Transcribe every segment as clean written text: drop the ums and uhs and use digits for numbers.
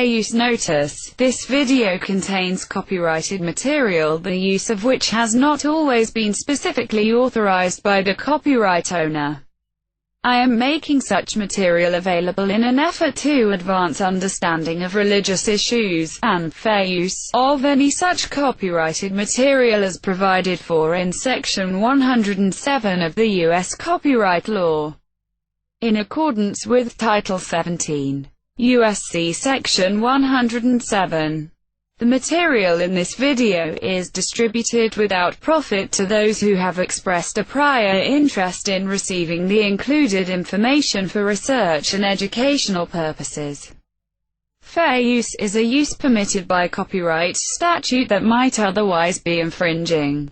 Fair use notice. This video contains copyrighted material, the use of which has not always been specifically authorized by the copyright owner. I am making such material available in an effort to advance understanding of religious issues, and fair use of any such copyrighted material as provided for in Section 107 of the U.S. Copyright Law. In accordance with Title 17, U.S.C. Section 107. The material in this video is distributed without profit to those who have expressed a prior interest in receiving the included information for research and educational purposes. Fair use is a use permitted by copyright statute that might otherwise be infringing.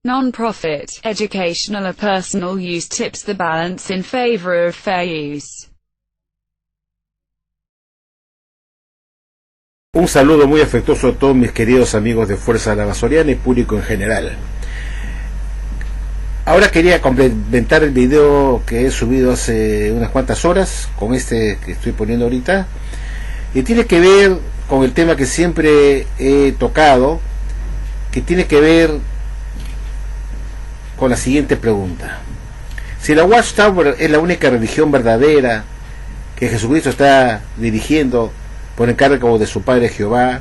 Non-profit, educational or personal use tips the balance in favor of fair use. Un saludo muy afectuoso a todos mis queridos amigos de Fuerza Lavasoriana y público en general. Ahora quería complementar el video que he subido hace unas cuantas horas con este que estoy poniendo ahorita, y tiene que ver con el tema que siempre he tocado, que tiene que ver con la siguiente pregunta: si la Watchtower es la única religión verdadera que Jesucristo está dirigiendo por encargo de su Padre Jehová,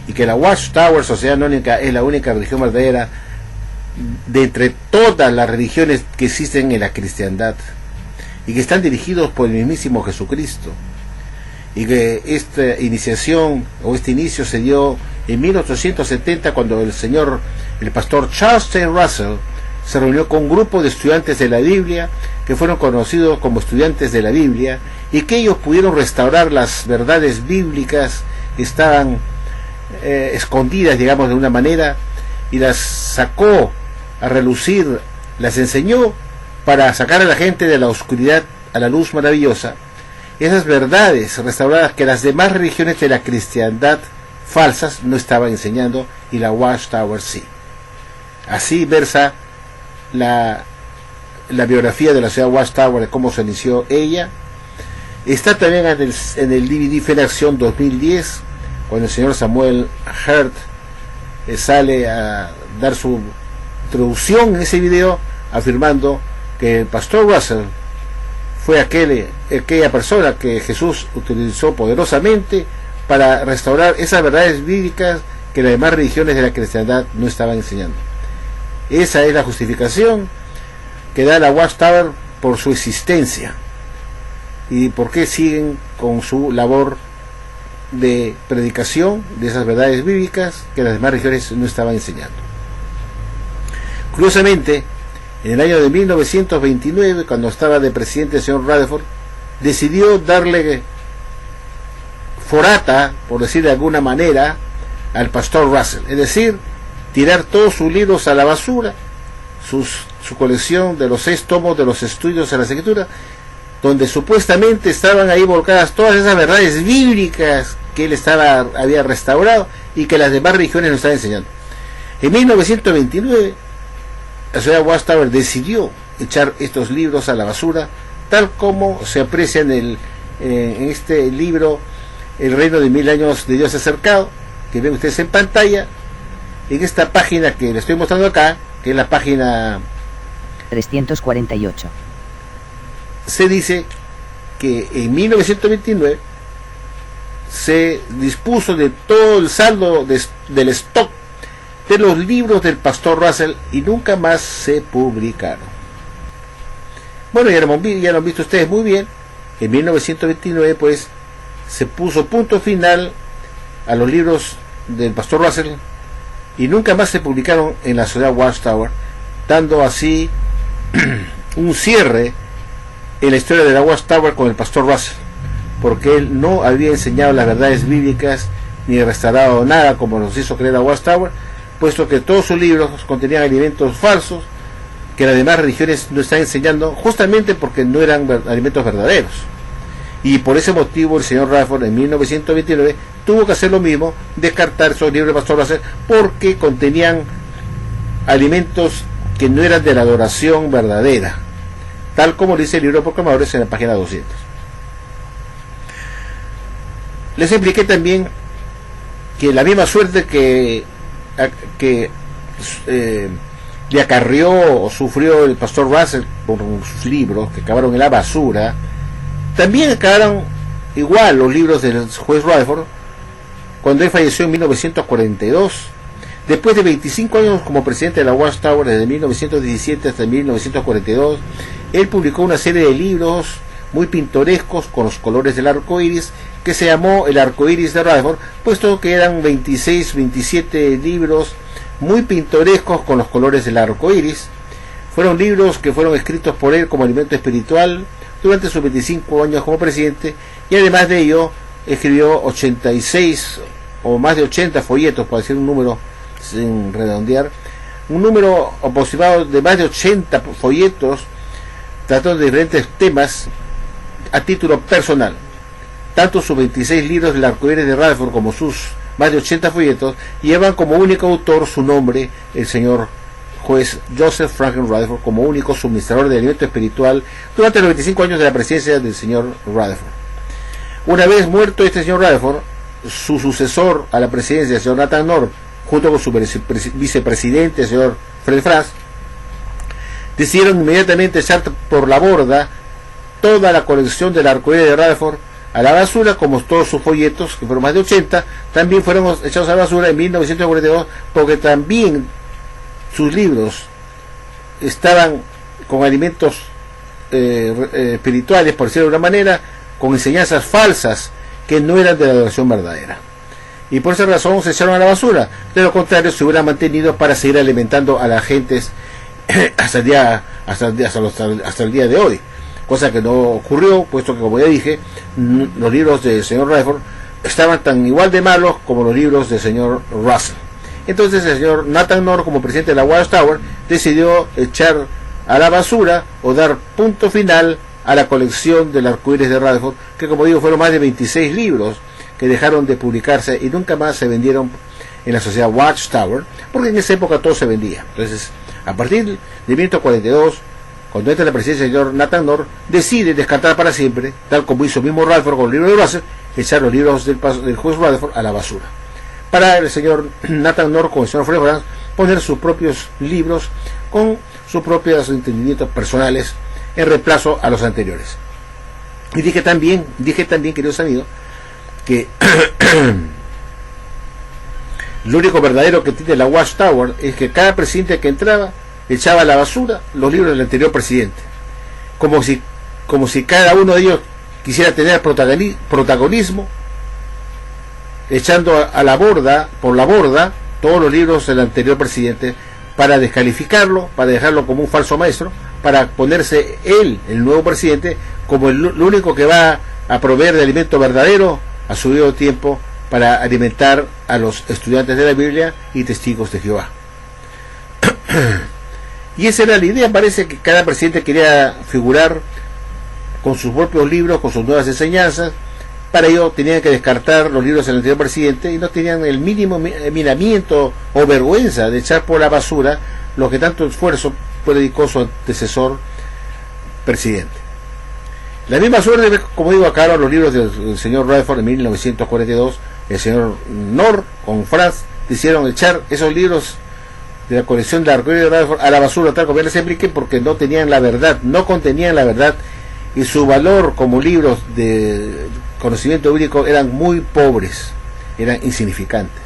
y que la Watchtower Sociedad Anónima es la única religión verdadera de entre todas las religiones que existen en la cristiandad, y que están dirigidos por el mismísimo Jesucristo, y que esta iniciación o este inicio se dio en 1870, cuando el pastor Charles Taze Russell se reunió con un grupo de estudiantes de la Biblia que fueron conocidos como estudiantes de la Biblia, y que ellos pudieron restaurar las verdades bíblicas que estaban escondidas, digamos, de una manera, y las sacó a relucir, las enseñó para sacar a la gente de la oscuridad a la luz maravillosa. Esas verdades restauradas que las demás religiones de la cristiandad falsas no estaban enseñando, y la Watchtower sí. Así versa la biografía de la ciudad Watchtower, de cómo se inició ella. Está también en el DVD Fe en Acción 2010, cuando el señor Samuel Hurt sale a dar su introducción en ese video, afirmando que el pastor Russell fue aquella persona que Jesús utilizó poderosamente para restaurar esas verdades bíblicas que las demás religiones de la cristiandad no estaban enseñando. Esa es la justificación que da la Watchtower por su existencia y por qué siguen con su labor de predicación de esas verdades bíblicas que las demás religiones no estaban enseñando. Curiosamente, en el año de 1929, cuando estaba de presidente el señor Rutherford, decidió darle forata, por decir de alguna manera, al pastor Russell, es decir, tirar todos sus libros a la basura, su colección de los 6 tomos de los estudios de la Escritura, donde supuestamente estaban ahí volcadas todas esas verdades bíblicas que él había restaurado y que las demás religiones nos están enseñando. En 1929, la ciudad Watchtower decidió echar estos libros a la basura, tal como se aprecia en este libro, El reino de 1000 años de Dios acercado, que ven ustedes en pantalla, en esta página que les estoy mostrando acá, que es la página 348. Se dice que en 1929 se dispuso de todo el saldo del stock de los libros del pastor Russell y nunca más se publicaron. Bueno, ya lo han visto ustedes muy bien. En 1929 pues se puso punto final a los libros del pastor Russell y nunca más se publicaron en la ciudad Watchtower, dando así un cierre en la historia de la Watchtower con el pastor Russell, porque él no había enseñado las verdades bíblicas ni restaurado nada como nos hizo creer la Watchtower, puesto que todos sus libros contenían alimentos falsos que las demás religiones no están enseñando, justamente porque no eran alimentos verdaderos. Y por ese motivo el señor Rutherford en 1929 tuvo que hacer lo mismo, descartar esos libros del pastor Russell, porque contenían alimentos que no eran de la adoración verdadera, tal como dice el libro de Proclamadores en la página 200. Les expliqué también que la misma suerte que le acarrió o sufrió el pastor Russell por sus libros, que acabaron en la basura, también acabaron igual los libros del juez Rutherford cuando él falleció en 1942. Después de 25 años como presidente de la Watchtower, desde 1917 hasta 1942, él publicó una serie de libros muy pintorescos con los colores del arco iris, que se llamó El arco iris de Rutherford, puesto que eran 27 libros muy pintorescos con los colores del arco iris. Fueron libros que fueron escritos por él como alimento espiritual durante sus 25 años como presidente, y además de ello escribió 86 o más de 80 folletos, para decir un número sin redondear, un número aproximado de más de 80 folletos tratando de diferentes temas a título personal. Tanto sus 26 libros del arcoíris de Rutherford como sus más de 80 folletos llevan como único autor su nombre, el señor juez Joseph Franklin Rutherford, como único suministrador de alimento espiritual durante los 25 años de la presidencia del señor Rutherford. Una vez muerto este señor Rutherford, su sucesor a la presidencia, el señor Nathan Knorr, junto con su vicepresidente, el señor Fred Franz, decidieron inmediatamente echar por la borda toda la colección del arcoíris de Rutherford a la basura, como todos sus folletos, que fueron más de 80, también fueron echados a la basura en 1942, porque también sus libros estaban con alimentos espirituales, por decirlo de una manera, con enseñanzas falsas que no eran de la adoración verdadera. Y por esa razón se echaron a la basura. De lo contrario, se hubieran mantenido para seguir alimentando a las gentes hasta el día de hoy. Cosa que no ocurrió, puesto que, como ya dije, los libros del señor Rutherford estaban tan igual de malos como los libros del señor Russell. Entonces el señor Nathan Knorr, como presidente de la Watchtower, decidió echar a la basura o dar punto final a la colección del arcoíris de Rutherford, que, como digo, fueron más de 26 libros que dejaron de publicarse y nunca más se vendieron en la sociedad Watchtower, porque en esa época todo se vendía. Entonces, a partir de 1942, cuando entra la presidencia del señor Nathan Knorr, decide descartar para siempre, tal como hizo el mismo Rutherford con el libro de Russell, echar los libros del juez Rutherford a la basura, para el señor Nathan Knorr con el señor Fred Franz poner sus propios libros con sus propios entendimientos personales en reemplazo a los anteriores. Y dije también, queridos amigos, que lo único verdadero que tiene la Watchtower es que cada presidente que entraba echaba a la basura los libros del anterior presidente, como si cada uno de ellos quisiera tener protagonismo, echando por la borda todos los libros del anterior presidente, para descalificarlo, para dejarlo como un falso maestro, para ponerse él, el nuevo presidente, como el único que va a proveer de alimento verdadero a su debido tiempo para alimentar a los estudiantes de la Biblia y testigos de Jehová. Y esa era la idea. Parece que cada presidente quería figurar con sus propios libros, con sus nuevas enseñanzas. Para ello tenían que descartar los libros del anterior presidente y no tenían el mínimo miramiento o vergüenza de echar por la basura lo que tanto esfuerzo dedicó su antecesor presidente. La misma suerte, como digo, acabaron los libros del señor Rutherford en 1942. El señor Knorr con Franz decidieron echar esos libros de la colección de arcoíris de Rutherford a la basura, tal como ya les expliqué, porque no tenían la verdad, no contenían la verdad, y su valor como libros de conocimiento bíblico eran muy pobres, eran insignificantes.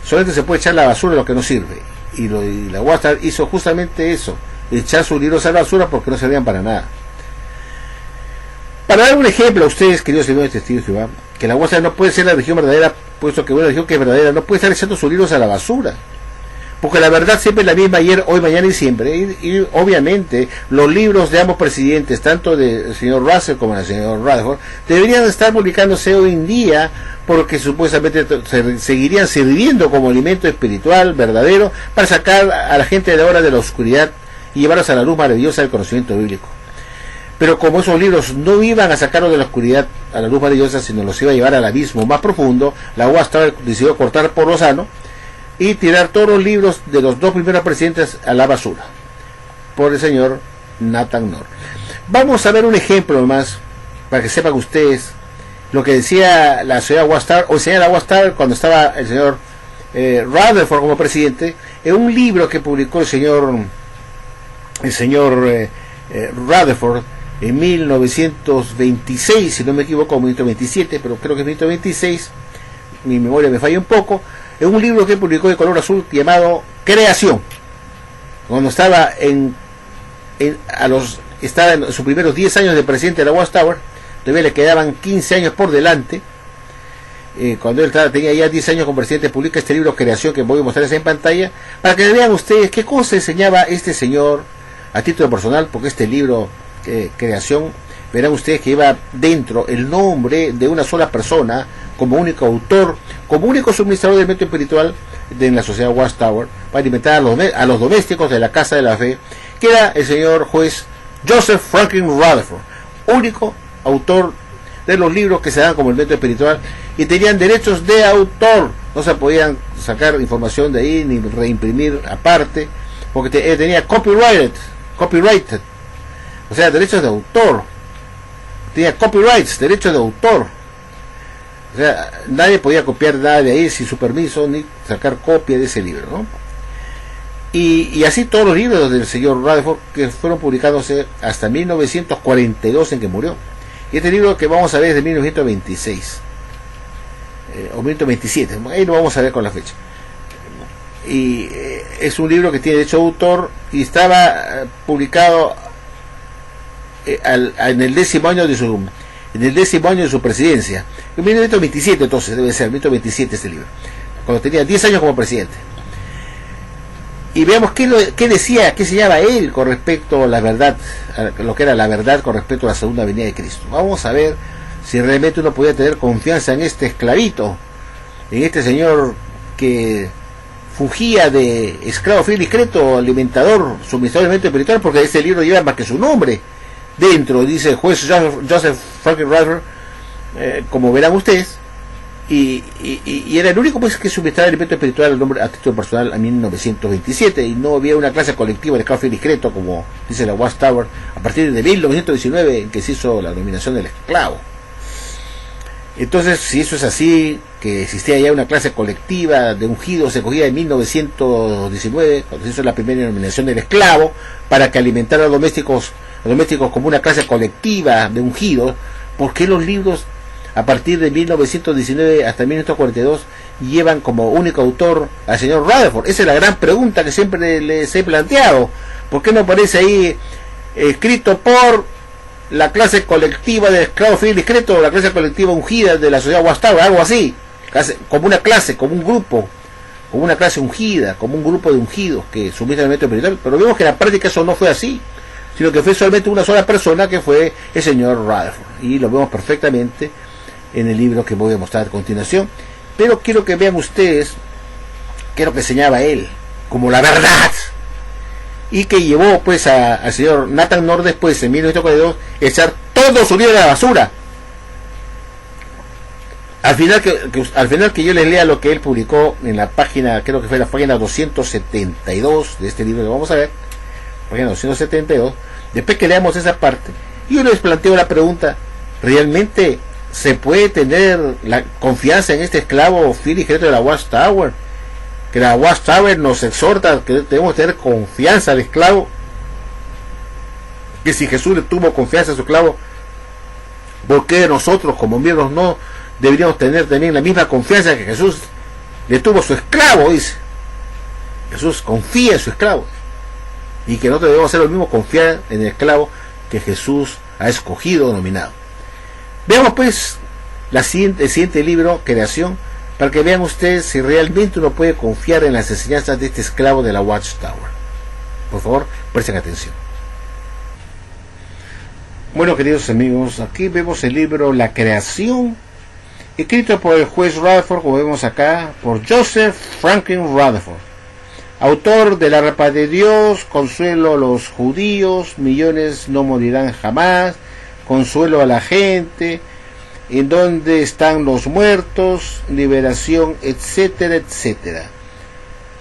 Solamente se puede echar la basura lo que no sirve, y la Watchtower hizo justamente eso, echar sus libros a la basura porque no servían para nada. Para dar un ejemplo a ustedes, queridos amigos testigos de Jehová, que la Watchtower no puede ser la religión verdadera, puesto que una religión que es verdadera no puede estar echando sus libros a la basura, porque la verdad siempre es la misma, ayer, hoy, mañana y siempre. Y obviamente los libros de ambos presidentes, tanto del señor Russell como del señor Rutherford, deberían estar publicándose hoy en día, porque supuestamente seguirían sirviendo como alimento espiritual verdadero para sacar a la gente de ahora de la oscuridad y llevarlos a la luz maravillosa del conocimiento bíblico. Pero como esos libros no iban a sacarlos de la oscuridad a la luz maravillosa, sino los iba a llevar al abismo más profundo, la Watchtower decidió cortar por lo sano y tirar todos los libros de los dos primeros presidentes a la basura, por el señor Nathan Knorr. Vamos a ver un ejemplo más, para que sepan ustedes lo que decía la señora Watchtower, o el señor Watchtower cuando estaba el señor Rutherford como presidente, en un libro que publicó el señor Rutherford en 1926, si no me equivoco, 1927, pero creo que es 1926, mi memoria me falla un poco, en un libro que publicó de color azul llamado Creación, cuando estaba estaba en sus primeros 10 años de presidente de la Watchtower. Todavía le quedaban 15 años por delante. Cuando él tenía ya 10 años como presidente, publica este libro Creación, que voy a mostrarles en pantalla, para que vean ustedes qué cosa enseñaba este señor a título personal, porque este libro Creación, verán ustedes que lleva dentro el nombre de una sola persona como único autor, como único suministrador del método espiritual de la sociedad Watchtower, para alimentar a los domésticos de la Casa de la Fe, que era el señor juez Joseph Franklin Rutherford, único autor de los libros que se dan como el método espiritual, y tenían derechos de autor, no se podían sacar información de ahí ni reimprimir aparte, porque tenía copyrighted, o sea, derechos de autor, tenía copyrights, derechos de autor, o sea, nadie podía copiar nada de ahí sin su permiso ni sacar copia de ese libro, ¿no? Y así todos los libros del señor Rutherford, que fueron publicándose hasta 1942, en que murió. Y este libro que vamos a ver es de 1926 o 1927, ahí lo vamos a ver con la fecha. Y es un libro que tiene derecho de autor y estaba publicado en el 10º año de su presidencia, en 1927. Entonces debe ser 1927 este libro, cuando tenía 10 años como presidente. Y veamos qué decía, qué enseñaba él con respecto a la verdad, a lo que era la verdad con respecto a la segunda venida de Cristo. Vamos a ver si realmente uno podía tener confianza en este esclavito, en este señor que fugía de esclavo fiel y discreto, alimentador, suministrador de método espiritual, porque ese libro lleva más que su nombre dentro, dice el juez Joseph Franklin Rutherford, como verán ustedes. Y era el único pues que suministraba el método espiritual al nombre a título personal en 1927, y no había una clase colectiva de esclavo fiel y discreto, como dice la Watchtower, a partir de 1919, en que se hizo la denominación del esclavo. Entonces, si eso es así, que existía ya una clase colectiva de ungidos, se cogía en 1919, cuando se hizo la primera denominación del esclavo, para que alimentara a los domésticos como una clase colectiva de ungidos. ¿Por qué los libros a partir de 1919 hasta 1942 llevan como único autor al señor Rutherford? Esa es la gran pregunta que siempre les he planteado. ¿Por qué no aparece ahí escrito por la clase colectiva de esclavos fiel y discreto, o la clase colectiva ungida de la sociedad Watchtower, algo así, como una clase, como un grupo, como una clase ungida, como un grupo de ungidos que suministran el método espiritual? Pero vemos que en la práctica eso no fue así, sino que fue solamente una sola persona, que fue el señor Rutherford, y lo vemos perfectamente en el libro que voy a mostrar a continuación. Pero quiero que vean ustedes qué es lo que enseñaba él como la verdad, y que llevó pues al señor Nathan North después, en 1942, a echar todo su libro a la basura. Al final que yo les lea lo que él publicó en la página, creo que fue la página 272 de este libro que vamos a ver, página 272, después que leamos esa parte, yo les planteo la pregunta: ¿realmente se puede tener la confianza en este esclavo fiel y discreto de la Watchtower? Que la Watchtower nos exhorta que debemos tener confianza al esclavo, que si Jesús le tuvo confianza a su esclavo, ¿por qué nosotros como miembros no deberíamos tener también la misma confianza que Jesús le tuvo a su esclavo? Dice, Jesús confía en su esclavo, y que nosotros debemos hacer lo mismo, confiar en el esclavo que Jesús ha escogido o nominado. Veamos pues el siguiente libro, Creación, para que vean ustedes si realmente uno puede confiar en las enseñanzas de este esclavo de la Watchtower. Por favor, presten atención. Bueno, queridos amigos, aquí vemos el libro La Creación, escrito por el juez Rutherford, como vemos acá, por Joseph Franklin Rutherford, autor de La Rapa de Dios, Consuelo a los judíos, Millones no morirán jamás, Consuelo a la gente, En dónde están los muertos, Liberación, etcétera, etcétera.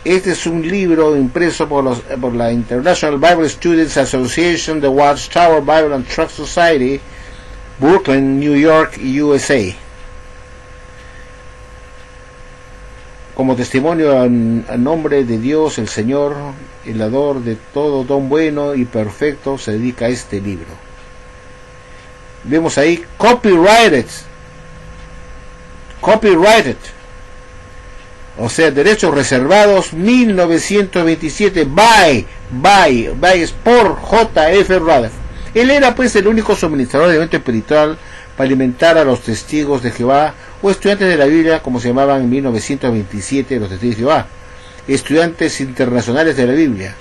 Este es un libro impreso por la International Bible Students Association, the Watchtower Bible and Trust Society, Brooklyn, New York, USA. como testimonio al nombre de Dios, el Señor, el dador de todo don bueno y perfecto, se dedica a este libro. Vemos ahí copyrighted, o sea, derechos reservados, 1927, by es por J.F. Rutherford. Él era pues el único suministrador de alimento espiritual para alimentar a los testigos de Jehová, o estudiantes de la Biblia, como se llamaban en 1927 los testigos de Jehová, estudiantes internacionales de la Biblia.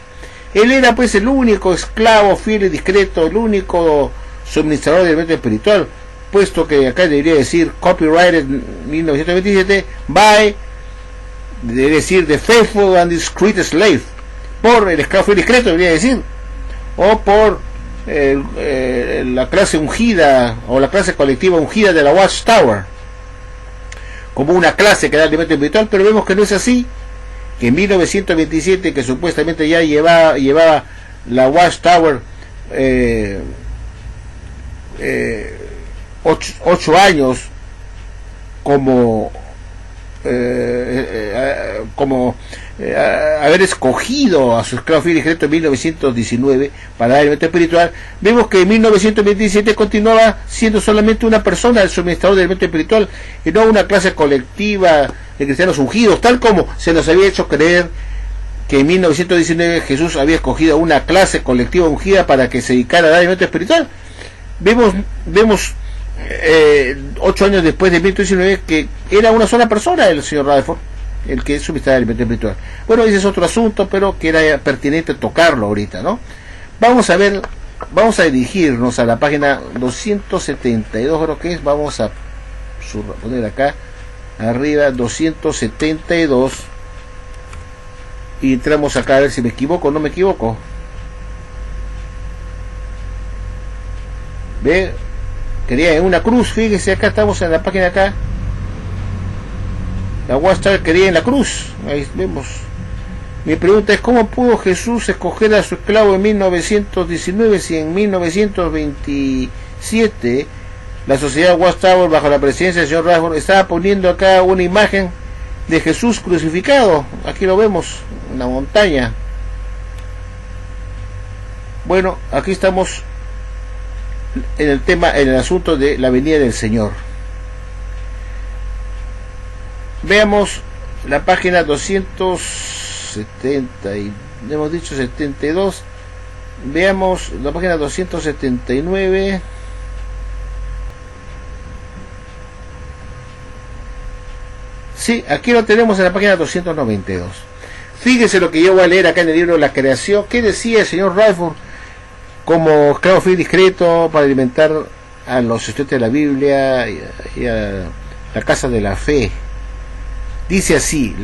Él era pues el único esclavo fiel y discreto, el único suministrador de alimento espiritual, puesto que acá debería decir copyrighted 1927 by, debería decir the faithful and discreet slave, por el esclavo fiel y discreto debería decir, o por la clase ungida o la clase colectiva ungida de la Watchtower, como una clase que da alimento espiritual. Pero vemos que no es así, que en 1927, que supuestamente ya llevaba la Watchtower 8 años como haber escogido a su esclavo fiel y discreto en 1919 para dar alimento espiritual, vemos que en 1927 continuaba siendo solamente una persona el suministrador de alimento espiritual y no una clase colectiva de cristianos ungidos, tal como se nos había hecho creer que en 1919 Jesús había escogido una clase colectiva ungida para que se dedicara a dar alimento espiritual. Vemos 8 años después de 1919 que era una sola persona, el señor Rutherford, el que suministraba el alimento espiritual. Bueno, ese es otro asunto, pero que era pertinente tocarlo ahorita, ¿no? Vamos a dirigirnos a la página 272, creo que es. Vamos a poner acá arriba 272 y entramos acá a ver si me equivoco o no me equivoco. Ve, quería en una cruz, fíjese, acá estamos en la página acá. La Watchtower quería en la cruz, ahí vemos. Mi pregunta es, ¿cómo pudo Jesús escoger a su esclavo en 1919 si en 1927 la sociedad Watchtower, bajo la presidencia del señor Rutherford, estaba poniendo acá una imagen de Jesús crucificado? Aquí lo vemos, en la montaña. Bueno, aquí estamos en el tema, en el asunto de la venida del Señor. Veamos la página 270 y hemos dicho 72. Veamos la página 279. Sí, aquí lo tenemos en la página 292. Fíjese lo que yo voy a leer acá en el libro La Creación. ¿Qué decía el señor Rutherford como esclavo fiel discreto para alimentar a los estudiantes de la Biblia y a la casa de la fe? Dice así,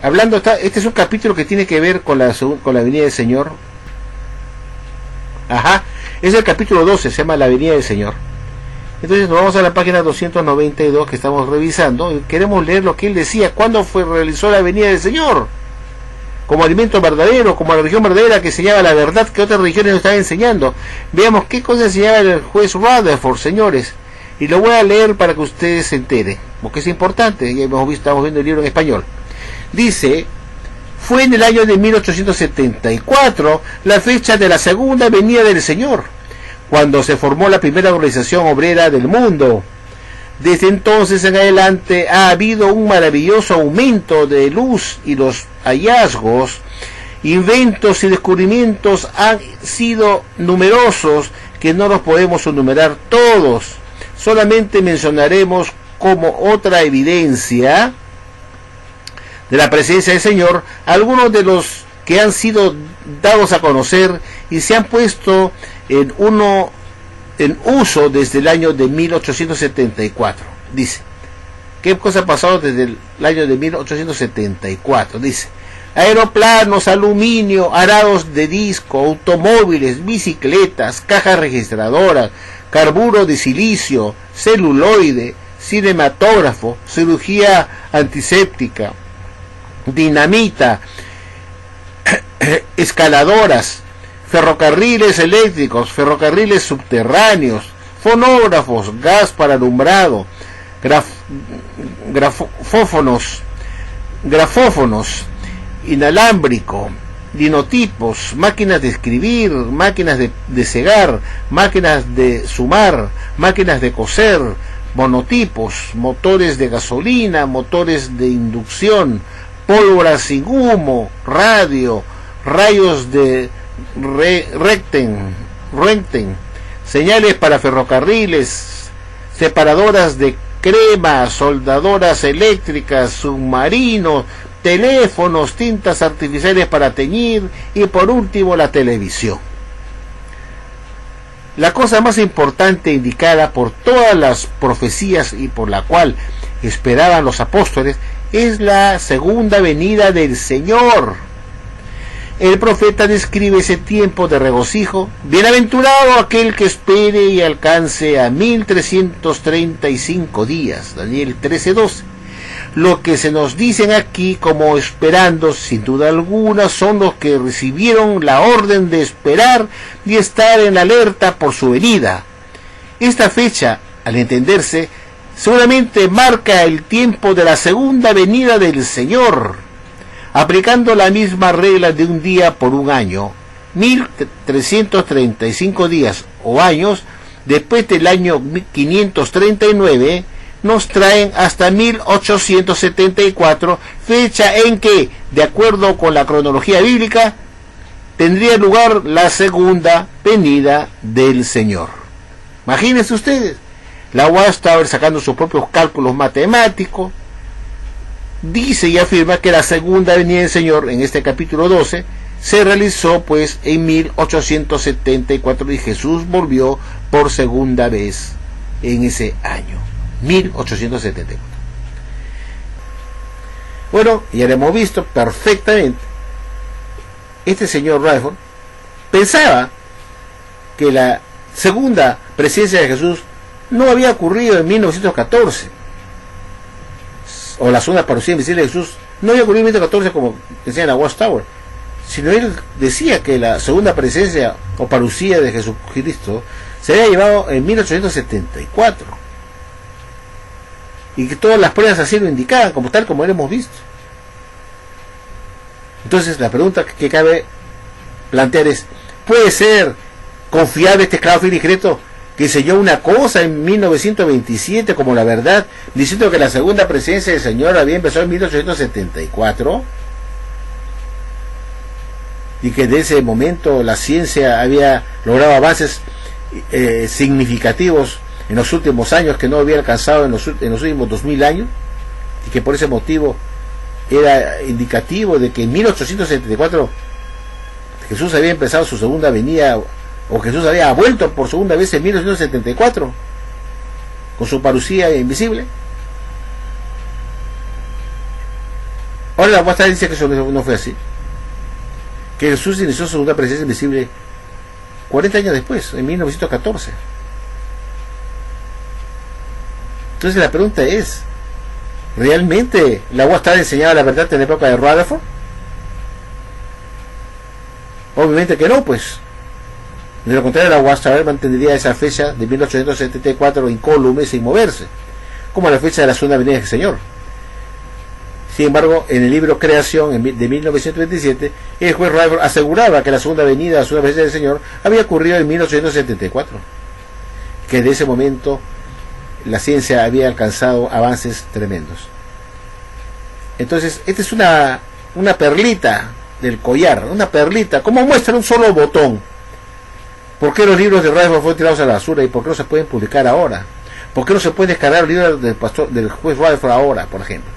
hablando, este es un capítulo que tiene que ver con la venida del Señor. Es el capítulo 12, se llama La venida del Señor. Entonces nos vamos a la página 292 que estamos revisando y queremos leer lo que él decía, cuándo realizó la venida del Señor, como alimento verdadero, como la religión verdadera que enseñaba la verdad que otras religiones nos estaban enseñando. Veamos qué cosa enseñaba el juez Rutherford, señores, y lo voy a leer para que ustedes se enteren, porque es importante. Ya estamos viendo el libro en español. Dice: fue en el año de 1874 la fecha de la segunda venida del Señor, cuando se formó la primera organización obrera del mundo. Desde entonces en adelante ha habido un maravilloso aumento de luz y los hallazgos, inventos y descubrimientos han sido numerosos que no los podemos enumerar todos. Solamente mencionaremos como otra evidencia de la presencia del Señor algunos de los que han sido dados a conocer y se han puesto en uso desde el año de 1874. Dice, ¿qué cosa ha pasado desde el año de 1874? Dice: aeroplanos, aluminio, arados de disco, automóviles, bicicletas, cajas registradoras, carburo de silicio, celuloide, cinematógrafo, cirugía antiséptica, dinamita, escaladoras, ferrocarriles eléctricos, ferrocarriles subterráneos, fonógrafos, gas para alumbrado, grafófonos, grafófonos, inalámbrico, linotipos, máquinas de escribir, máquinas de cegar, máquinas de sumar, máquinas de coser, monotipos, motores de gasolina, motores de inducción, pólvora sin humo, radio, rayos de Röntgen, señales para ferrocarriles, separadoras de crema, soldadoras eléctricas, submarinos, teléfonos, tintas artificiales para teñir y por último la televisión. La cosa más importante indicada por todas las profecías y por la cual esperaban los apóstoles es la segunda venida del Señor. El profeta describe ese tiempo de regocijo: bienaventurado aquel que espere y alcance a 1335 días, Daniel 13:12. Lo que se nos dicen aquí como esperando, sin duda alguna, son los que recibieron la orden de esperar y estar en alerta por su venida. Esta fecha, al entenderse, seguramente marca el tiempo de la segunda venida del Señor, aplicando la misma regla de un día por un año. 1335 días o años después del año 539 nos traen hasta 1874, fecha en que, de acuerdo con la cronología bíblica, tendría lugar la segunda venida del Señor. Imagínense ustedes, la Watchtower, sacando sus propios cálculos matemáticos, dice y afirma que la segunda venida del Señor, en este capítulo 12, se realizó pues en 1874 y Jesús volvió por segunda vez en ese año, 1874. Bueno, ya lo hemos visto perfectamente. Este señor Rutherford pensaba que la segunda presencia de Jesús no había ocurrido en 1914, o la segunda parucía invisible de Jesús no había ocurrido en 1914 como decía en la Watchtower, sino él decía que la segunda presencia o parucía de Jesucristo se había llevado en 1874 y que todas las pruebas así lo indicaban, como tal como lo hemos visto. Entonces la pregunta que cabe plantear es: ¿puede ser confiable este esclavo fiel y discreto que enseñó una cosa en 1927 como la verdad, diciendo que la segunda presencia del Señor había empezado en 1874 y que de ese momento la ciencia había logrado avances significativos en los últimos años que no había alcanzado en los últimos 2000 años, y que por ese motivo era indicativo de que en 1874 Jesús había empezado su segunda venida, o Jesús había vuelto por segunda vez en 1974 con su parucía invisible? Ahora la Watchtower dice que eso no fue así, que Jesús inició su segunda presencia invisible 40 años después, en 1914. Entonces la pregunta es: ¿realmente la Watchtower enseñaba la verdad en la época de Rutherford? Obviamente que no, pues. De lo contrario, la Watchtower mantendría esa fecha de 1874 incólume, sin moverse, como la fecha de la segunda venida del Señor. Sin embargo, en el libro Creación de 1927, el juez Rutherford aseguraba que la segunda venida del Señor había ocurrido en 1874, que de ese momento la ciencia había alcanzado avances tremendos. Entonces, esta es una perlita del collar, una perlita, como muestra un solo botón. ¿Por qué los libros de Rutherford fueron tirados a la basura y por qué no se pueden publicar ahora? ¿Por qué no se puede descargar el libro del juez Rutherford ahora, por ejemplo?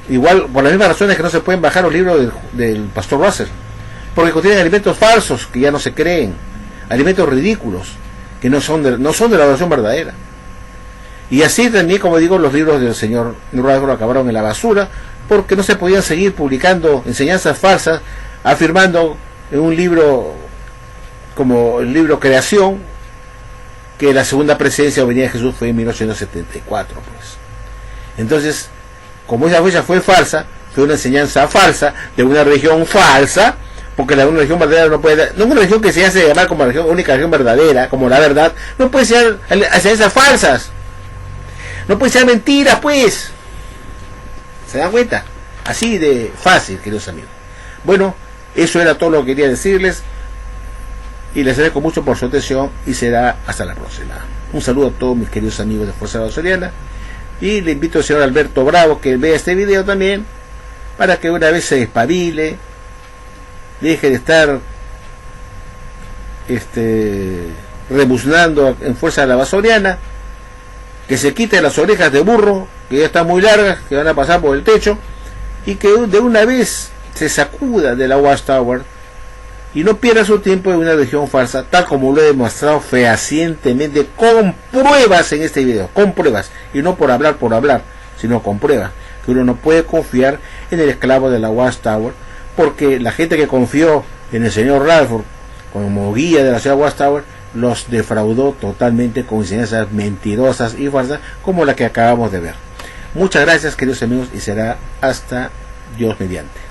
Igual, por las mismas razones que no se pueden bajar los libros del pastor Russell, porque contienen alimentos falsos que ya no se creen, alimentos ridículos que no son de la oración verdadera. Y así también, como digo, los libros del señor Rutherford acabaron en la basura porque no se podían seguir publicando enseñanzas falsas, afirmando en un libro como el libro Creación que la segunda presencia o venida de Jesús fue en 1874, pues. Entonces, como esa fecha fue falsa, fue una enseñanza falsa de una religión falsa, porque una religión verdadera no puede, no una religión que se hace llamar como la única religión verdadera, como la verdad, no puede ser enseñanzas falsas, no puede ser mentiras, pues. ¿Se dan cuenta? Así de fácil, queridos amigos. Bueno, eso era todo lo que quería decirles. Y les agradezco mucho por su atención y será hasta la próxima. Un saludo a todos mis queridos amigos de Fuerza Soriana. Y le invito al señor Alberto Bravo que vea este video también, para que una vez se despabile, deje de estar rebuznando en Fuerza de la Soriana, que se quite las orejas de burro, que ya están muy largas, que van a pasar por el techo, y que de una vez se sacuda de la Watchtower y no pierda su tiempo en una religión falsa, tal como lo he demostrado fehacientemente con pruebas en este video, con pruebas, y no por hablar, sino con pruebas, que uno no puede confiar en el esclavo de la Watchtower, porque la gente que confió en el señor Radford como guía de la ciudad Watchtower los defraudó totalmente con enseñanzas mentirosas y falsas como la que acabamos de ver. Muchas gracias, queridos amigos, y será hasta Dios mediante.